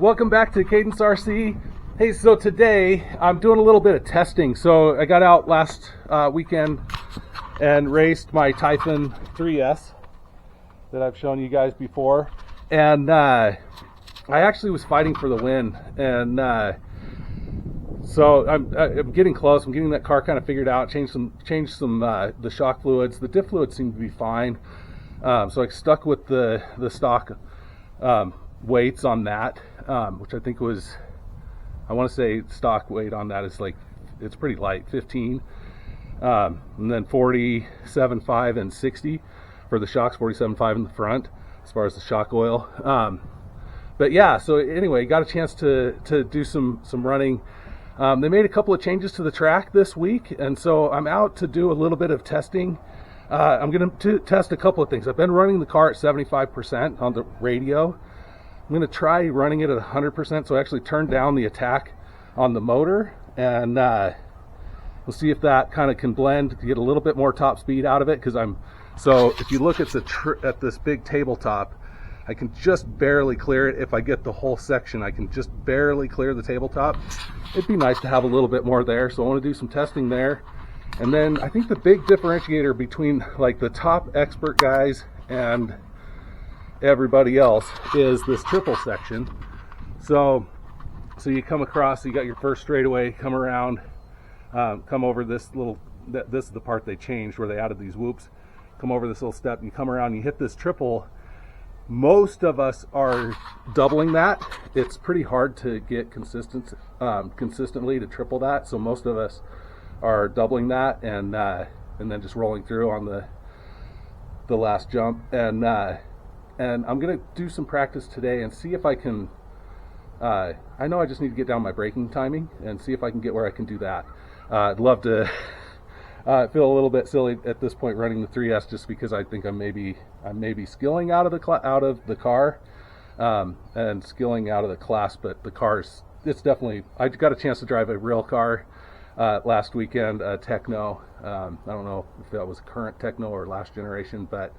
welcome back to Cadence RC. Hey, so today I'm doing a little bit of testing. So I got out last weekend and raced my Typhon 3S that I've shown you guys before, and I actually was fighting for the win, and so I'm getting close. I'm getting that car kind of figured out. Changed some the shock fluids. The diff fluids seem to be fine. So I stuck with the stock weights on that, which I think was, I want to say stock weight on that is like, it's pretty light, 15, and then 47.5 and 60 for the shocks, 47.5 in the front as far as the shock oil. But yeah, so anyway, got a chance to do some running. They made a couple of changes to the track this week, and so I'm out to do a little bit of testing. I'm going to test a couple of things. I've been running the car at 75% on the radio. I'm going to try running it at 100%, so I actually turned down the attack on the motor, and we'll see if that kind of can blend to get a little bit more top speed out of it. Because so if you look at at this big tabletop, I can just barely clear it. If I get the whole section, I can just barely clear the tabletop. It'd be nice to have a little bit more there, so I want to do some testing there. And then I think the big differentiator between like the top expert guys and everybody else is this triple section. So you come across, you got your first straightaway, come around, come over this little, this is the part they changed where they added these whoops. Come over this little step, you come around, you hit this triple. Most of us are doubling that. It's pretty hard to get consistently to triple that, so most of us are doubling that and then just rolling through on the last jump. And I'm gonna do some practice today and see if I can, I know I just need to get down my braking timing and see if I can get where I can do that. I'd love to, I feel a little bit silly at this point running the 3S just because I think I'm maybe skilling out of the car and skilling out of the class, but the car's, it's definitely, I got a chance to drive a real car last weekend, Techno. I don't know if that was current Techno or last generation, but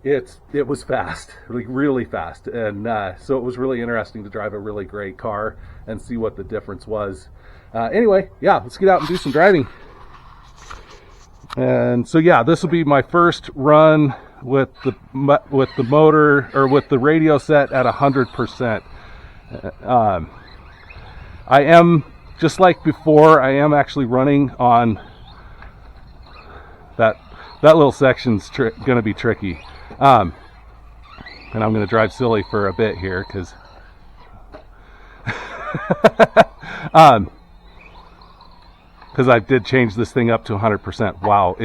it was fast, like really fast, and so it was really interesting to drive a really great car and see what the difference was. Anyway, yeah, let's get out and do some driving. And so yeah, this will be my first run with the motor, or with the radio set at 100%. I am, just like before, I am actually running on that little section's going to be tricky. And I'm going to drive silly for a bit here because I did change this thing up to 100%. Wow,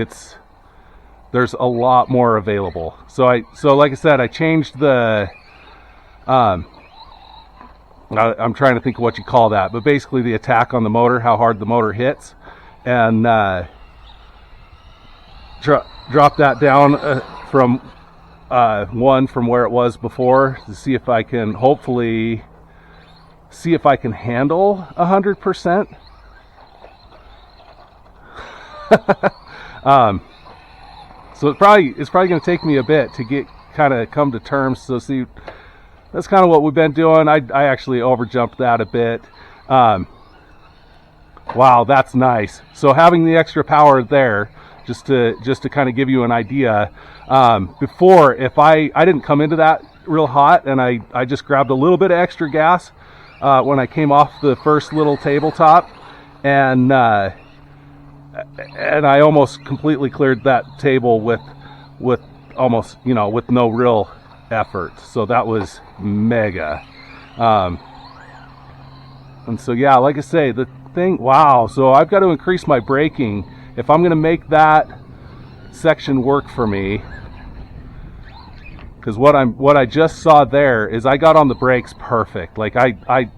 there's a lot more available. So like I said, I changed the I'm trying to think of what you call that, but basically the attack on the motor, how hard the motor hits, and drop that down from 1 from where it was before to see if I can hopefully handle 100%. So it's probably going to take me a bit to come to terms. So see, that's kind of what we've been doing. I actually overjumped that a bit. Wow, that's nice. So having the extra power there, just to kind of give you an idea, before, if I didn't come into that real hot, and I just grabbed a little bit of extra gas when I came off the first little tabletop, and I almost completely cleared that table with almost, with no real effort. So that was mega. And so yeah, like I say, the thing, wow, so I've got to increase my braking if I'm going to make that section work for me, because what I just saw there is I got on the brakes perfect. Like I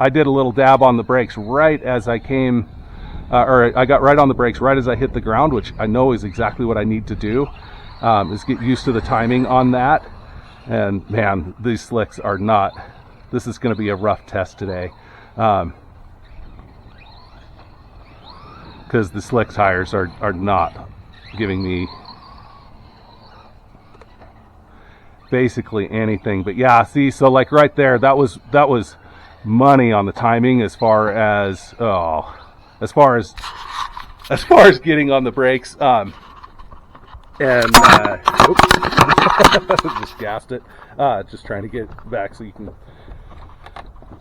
did a little dab on the brakes right as I came, or I got right on the brakes right as I hit the ground, which I know is exactly what I need to do, is get used to the timing on that. And man, these slicks are not, this is going to be a rough test today. Because the slick tires are not giving me basically anything. But yeah, see, so like right there, that was money on the timing as far as getting on the brakes. Oops, just gassed it. Just trying to get back so you can,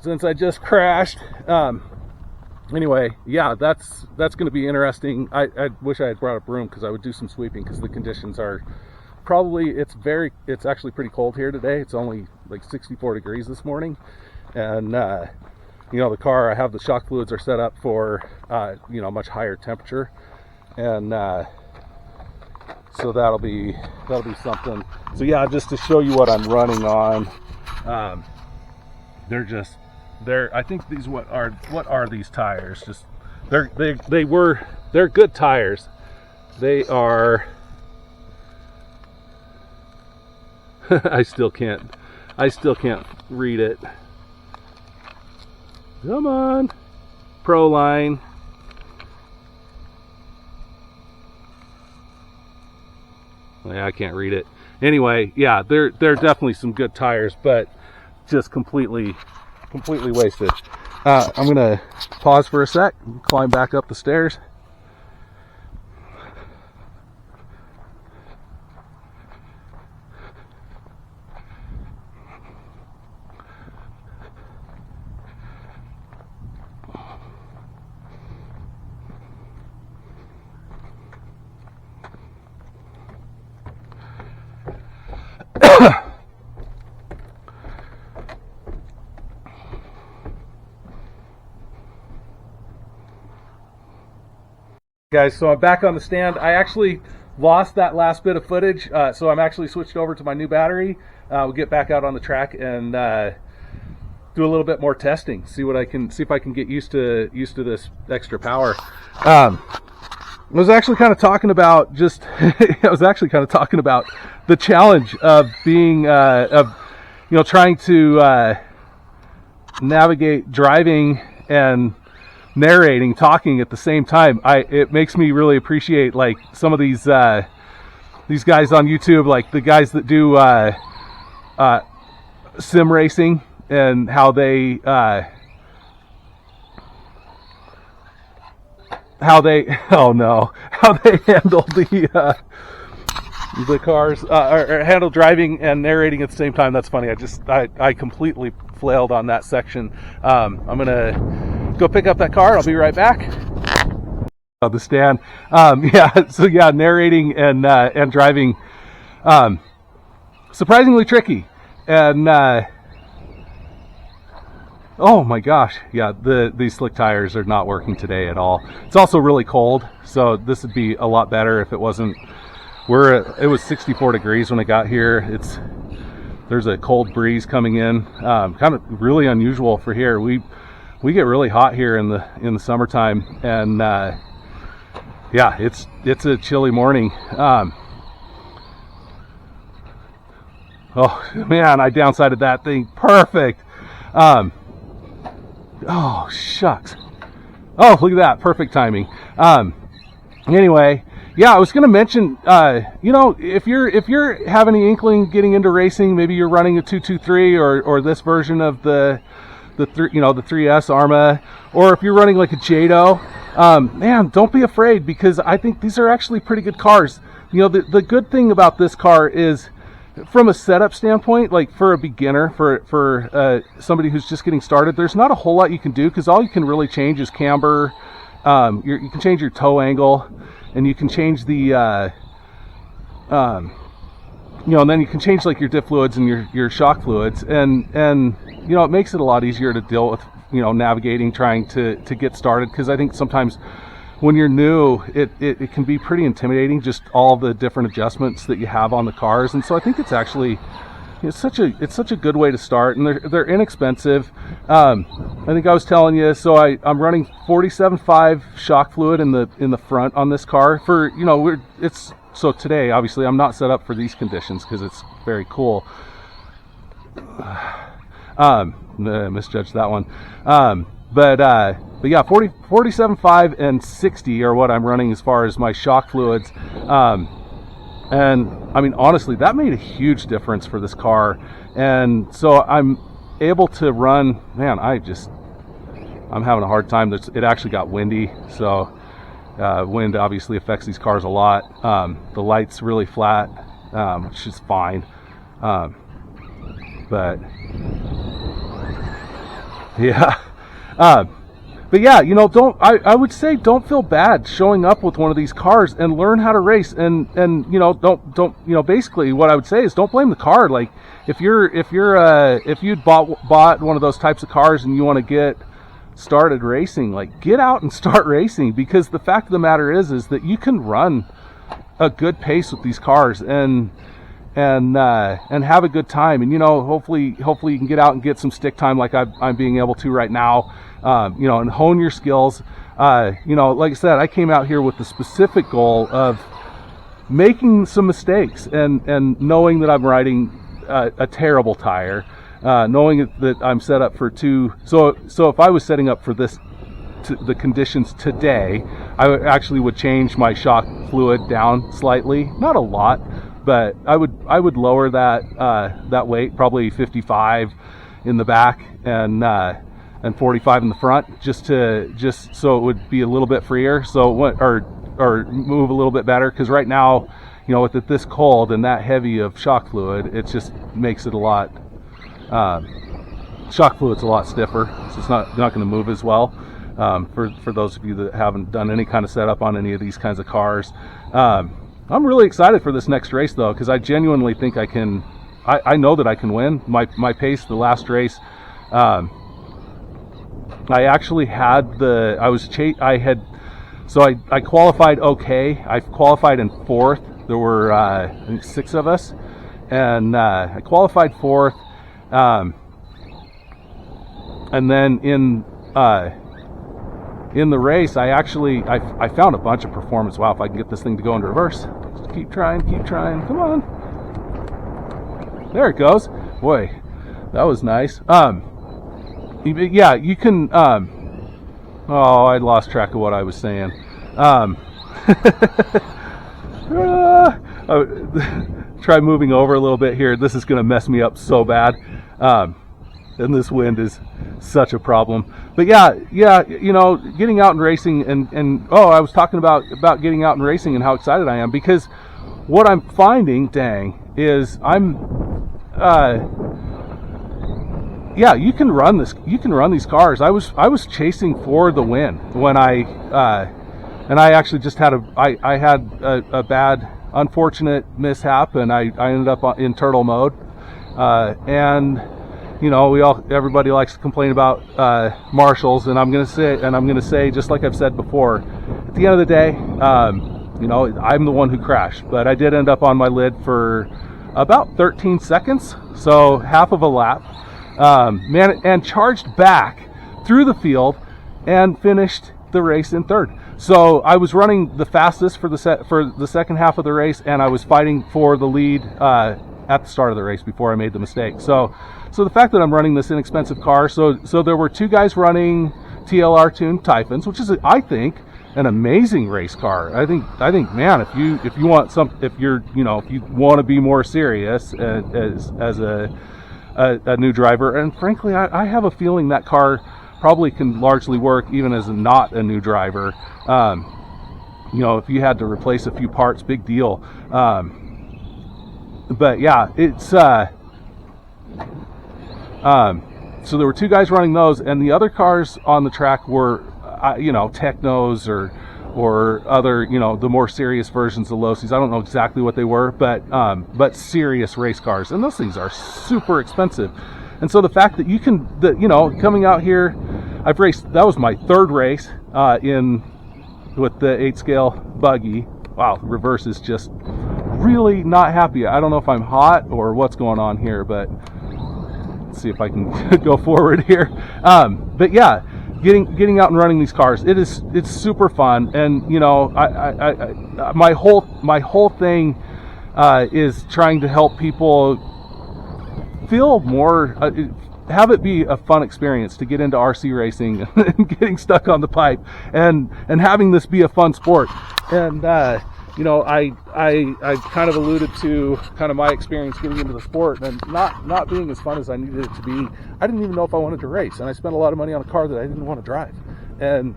since I just crashed. Anyway, yeah, that's going to be interesting. I wish I had brought a broom because I would do some sweeping, because the conditions are probably, it's actually pretty cold here today. It's only like 64 degrees this morning. And, you know, the car, I have the shock fluids are set up for, you know, much higher temperature. And, so that'll be something. So yeah, just to show you what I'm running on. I think these, what are these tires? Just, they're good tires. They are, I still can't read it. Come on. Proline. Yeah, I can't read it. Anyway, yeah, they're definitely some good tires, but just completely wasted. I'm gonna pause for a sec, climb back up the stairs. Guys, so I'm back on the stand. I actually lost that last bit of footage, so I'm actually switched over to my new battery. We'll get back out on the track and do a little bit more testing. See if I can get used to this extra power. I was actually kind of talking about the challenge of being trying to navigate driving and narrating, talking at the same time. It makes me really appreciate like some of these guys on YouTube, like the guys that do sim racing, and how they handle the cars, or handle driving and narrating at the same time. That's funny. I completely flailed on that section. I'm gonna go pick up that car. I'll be right back. On the stand. Narrating and driving, surprisingly tricky. And oh my gosh, yeah, these slick tires are not working today at all. It's also really cold, so this would be a lot better if it wasn't. It was 64 degrees when I got here. There's a cold breeze coming in, kind of really unusual for here. We get really hot here in the summertime, and yeah, it's a chilly morning. Oh man, I downsided that thing perfect. Oh shucks. Oh, look at that, perfect timing. Anyway, yeah, I was going to mention, if you're having any inkling getting into racing, maybe you're running a 223 or this version of the 3S Arrma, or if you're running like a Jado, man, don't be afraid, because I think these are actually pretty good cars. You know, the good thing about this car is, from a setup standpoint, like for a beginner, for somebody who's just getting started, there's not a whole lot you can do, because all you can really change is camber. You can change your toe angle, and you can change the and then you can change like your diff fluids and your shock fluids, and it makes it a lot easier to deal with, navigating, trying to get started, because I think sometimes when you're new, it can be pretty intimidating, just all the different adjustments that you have on the cars. And so I think it's actually, it's such a good way to start, and they're inexpensive. I think I was telling you, so I'm running 47.5 shock fluid in the front on this car. For so today, obviously, I'm not set up for these conditions because it's very cool. Misjudged that one. But yeah, 47.5 and 60 are what I'm running as far as my shock fluids. And I mean, honestly, that made a huge difference for this car. And so I'm able to run, man, I'm having a hard time. It actually got windy, so wind obviously affects these cars a lot. The light's really flat, which is fine. But yeah. But yeah, you know, I would say don't feel bad showing up with one of these cars and learn how to race. And you know, don't you know, basically what I would say is don't blame the car. Like if you'd bought one of those types of cars and you want to get started racing, like get out and start racing, because the fact of the matter is that you can run a good pace with these cars and have a good time. And you know, hopefully you can get out and get some stick time like I'm being able to right now. You know, and hone your skills. You know, like I said, I came out here with the specific goal of making some mistakes and knowing that I'm riding a terrible tire, knowing that I'm set up for two. So if I was setting up for the conditions today, I would change my shock fluid down slightly, not a lot, but I would lower that weight, probably 55 in the back and 45 in the front, just so it would be a little bit freer, or move a little bit better. Because right now, you know, with it this cold and that heavy of shock fluid, it just makes it a lot. Shock fluid's a lot stiffer, so it's not going to move as well. For those of you that haven't done any kind of setup on any of these kinds of cars, I'm really excited for this next race though, because I genuinely think I can. I know that I can win. My pace the last race. I actually had I qualified okay. I qualified in fourth. There were I think 6 of us, and I qualified fourth. And then in the race, I found a bunch of performance. Wow, if I can get this thing to go into reverse. Just keep trying. Come on. There it goes. Boy, that was nice. Yeah, you can. I lost track of what I was saying. Try moving over a little bit here. This is going to mess me up so bad. And this wind is such a problem. But yeah, you know, getting out and racing and I was talking about getting out and racing and how excited I am, because what I'm finding, is yeah, you can run this. You can run these cars. I was chasing for the win when I actually just had a bad, unfortunate mishap, and I ended up in turtle mode. And you know, everybody likes to complain about marshals, and I'm gonna say just like I've said before, at the end of the day, you know, I'm the one who crashed, but I did end up on my lid for about 13 seconds, so half of a lap. And charged back through the field and finished the race in third. So I was running the fastest for the second half of the race, and I was fighting for the lead at the start of the race before I made the mistake. So the fact that I'm running this inexpensive car, so there were 2 guys running TLR tuned Typhons, which is, I think, an amazing race car. I think, man, if you want if you want to be more serious as a new driver, and frankly, I have a feeling that car probably can largely work even as not a new driver. You know, if you had to replace a few parts, big deal. But yeah, it's so there were 2 guys running those, and the other cars on the track were you know, Technos or other, you know, the more serious versions of Losi's. I don't know exactly what they were, but serious race cars, and those things are super expensive. And so the fact that you know, coming out here, I've raced. That was my 3rd race with the 8 scale buggy. Wow, reverse is just really not happy. I don't know if I'm hot or what's going on here, but let's see if I can go forward here. But yeah. Getting out and running these cars, it's super fun, and you know, my whole thing is trying to help people feel more, have it be a fun experience to get into RC racing and getting stuck on the pipe, and having this be a fun sport. And you know, I kind of alluded to kind of my experience getting into the sport and not being as fun as I needed it to be. I didn't even know if I wanted to race, and I spent a lot of money on a car that I didn't want to drive. And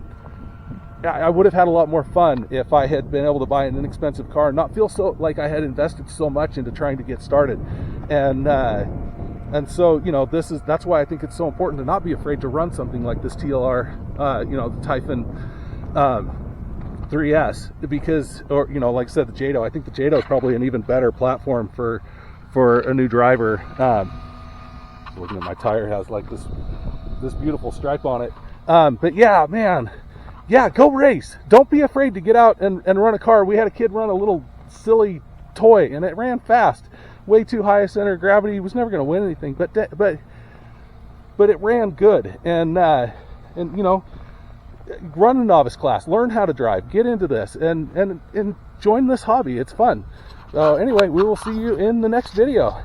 I would have had a lot more fun if I had been able to buy an inexpensive car and not feel so like I had invested so much into trying to get started. And so, you know, that's why I think it's so important to not be afraid to run something like this TLR, you know, the Typhon 3S, because, or, you know, like I said, the JATO. I think the JATO is probably an even better platform for a new driver. Looking at my tire, has like this beautiful stripe on it. But yeah, man. Yeah, go race. Don't be afraid to get out and run a car. We had a kid run a little silly toy, and it ran fast. Way too high a center of gravity. He was never going to win anything, but it ran good. And you know, run a novice class. Learn how to drive. Get into this and join this hobby. It's fun. So anyway, we will see you in the next video.